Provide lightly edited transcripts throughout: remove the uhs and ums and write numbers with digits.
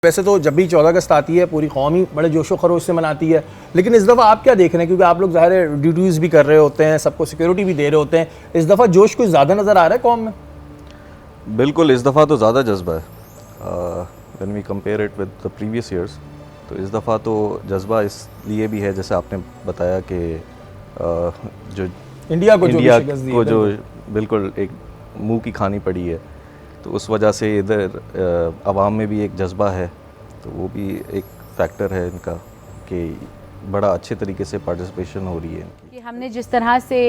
वैसे तो जब भी 14 अगस्त आती है पूरी कौम ही बड़े जोशो खरोश से मनाती है, लेकिन इस दफ़ा आप क्या देख रहे हैं? क्योंकि आप लोग ज़ाहिर ड्यूटीज़ भी कर रहे होते हैं, सबको सिक्योरिटी भी दे रहे होते हैं, इस दफ़ा जोश कुछ ज़्यादा नज़र आ रहा है कौम में? बिल्कुल, इस दफ़ा तो ज़्यादा जज्बा है when we compare it with the previous years. तो इस दफ़ा तो जज्बा इसलिए भी है, जैसे आपने बताया कि जो इंडिया को जो बिल्कुल एक मुँह की खानी पड़ी है, तो उस वजह से इधर आवाम में भी एक जज्बा है, तो वो भी एक फैक्टर है इनका कि बड़ा अच्छे तरीके से पार्टिसिपेशन हो रही है कि हमने जिस तरह से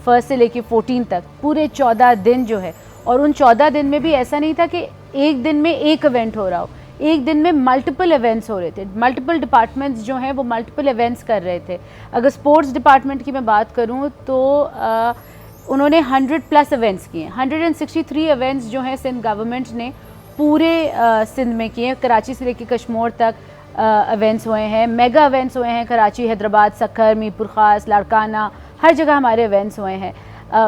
फर्स्ट से लेके 14 तक पूरे 14 दिन जो है, और उन 14 दिन में भी ऐसा नहीं था कि एक दिन में एक इवेंट हो रहा हो, एक दिन में मल्टीपल इवेंट्स हो रहे थे, मल्टीपल डिपार्टमेंट्स जो हैं वो मल्टीपल इवेंट्स कर रहे थे। अगर स्पोर्ट्स डिपार्टमेंट की मैं बात करूं तो उन्होंने 100+ इवेंट्स किए, 163 इवेंट्स जो हैं सिंध गवर्नमेंट ने पूरे सिंध में किए। कराची से लेकर कश्मीर तक इवेंट्स हुए हैं, मेगा इवेंट्स हुए हैं, कराची, हैदराबाद, सखर, मीरपुर ख़ास, लाड़काना, हर जगह हमारे इवेंट्स हुए हैं।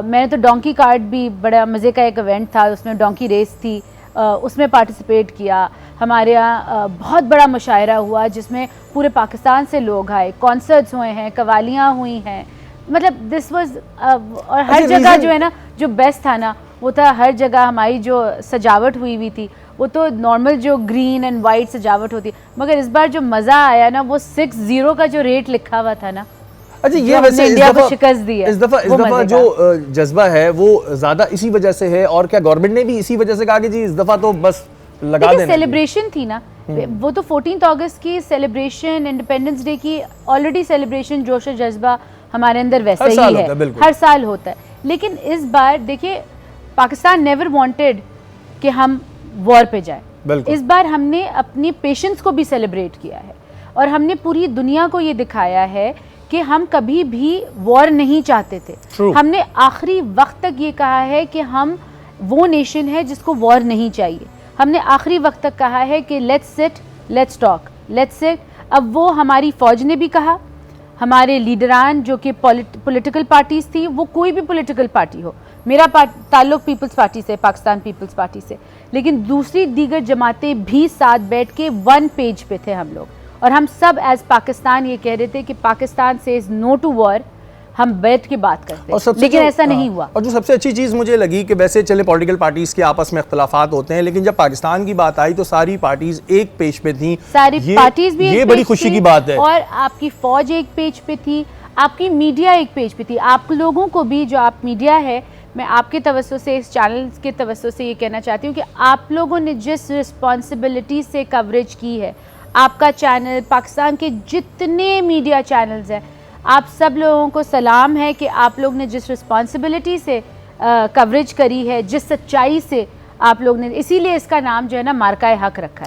मैंने तो डोंकी कार्ड भी बड़ा मज़े का एक इवेंट था, उसमें डोंकी रेस थी, उसमें पार्टिसिपेट किया। हमारे यहाँ बहुत बड़ा मुशायरा हुआ जिसमें पूरे पाकिस्तान से लोग आए, कॉन्सर्ट्स हुए हैं, कवालियाँ हुई हैं, मतलब दिस वाज और हर जगह जो है ना, जो बेस्ट था ना वो था, हर जगह हमारी जो सजावट हुई थी वो तो नॉर्मल जो ग्रीन एंड वाइट सजावट होती, मगर इस बार जो मज़ा आया ना वो 6-0 का जो रेट लिखा हुआ था ना, अच्छा ये वैसे इंडिया को शिकस्त दी है। इस दफा जो जज्बा है वो ज्यादा इसी वजह से है, और क्या गवर्नमेंट ने भी इसी वजह से कहा कि जी इस दफा तो बस लगा देना? सेलिब्रेशन थी ना वो तो 14 अगस्त की सेलिब्रेशन, इंडिपेंडेंस डे की ऑलरेडी सेलिब्रेशन, जोश और जज्बा हमारे अंदर वैसे ही है, हर साल होता है। लेकिन इस बार देखिए, पाकिस्तान नेवर वांटेड कि हम वॉर पे जाए। इस बार हमने अपनी पेशेंस को भी सेलिब्रेट किया है, और हमने पूरी दुनिया को ये दिखाया है कि हम कभी भी वॉर नहीं चाहते थे। हमने आखिरी वक्त तक ये कहा है कि हम वो नेशन है जिसको वॉर नहीं चाहिए। हमने आखिरी वक्त तक कहा है कि let's sit, let's talk, let's sit. अब वो हमारी फ़ौज ने भी कहा, हमारे लीडरान जो कि पॉलिटिकल पार्टीज़ थी, वो कोई भी पॉलिटिकल पार्टी हो, मेरा ताल्लुक पीपल्स पार्टी से, पाकिस्तान पीपल्स पार्टी से, लेकिन दूसरी दीगर जमातें भी साथ बैठ के वन पेज पे थे हम लोग, और हम सब एज पाकिस्तान ये कह रहे थे कि पाकिस्तान से इज़ नो टू वॉर, हम बैठ के बात करते हैं, लेकिन ऐसा नहीं हुआ। और जो सबसे अच्छी चीज़ मुझे लगी कि वैसे चले पॉलिटिकल पार्टीज़ के आपस में इख्तलाफात होते हैं, लेकिन जब पाकिस्तान की बात आई तो सारी पार्टीज़ एक पेज पे थी, सारी पार्टीज भी ये बड़ी खुशी की बात है। और आपकी फौज एक पेज पे थी, आपकी मीडिया एक पेज पे थी। आप लोगों को भी, जो आप मीडिया है, मैं आपके तवज्जो से, इस चैनल के तवज्जो से ये कहना चाहती हूँ कि आप लोगों ने जिस रिस्पॉन्सिबिलिटी से कवरेज की है, आपका चैनल, पाकिस्तान के जितने मीडिया चैनल्स हैं, आप सब लोगों को सलाम है कि आप लोग ने जिस रिस्पॉन्सिबिलिटी से कवरेज करी है, जिस सच्चाई से आप लोग ने, इसीलिए इसका नाम जो है ना मार्का हक रखा है।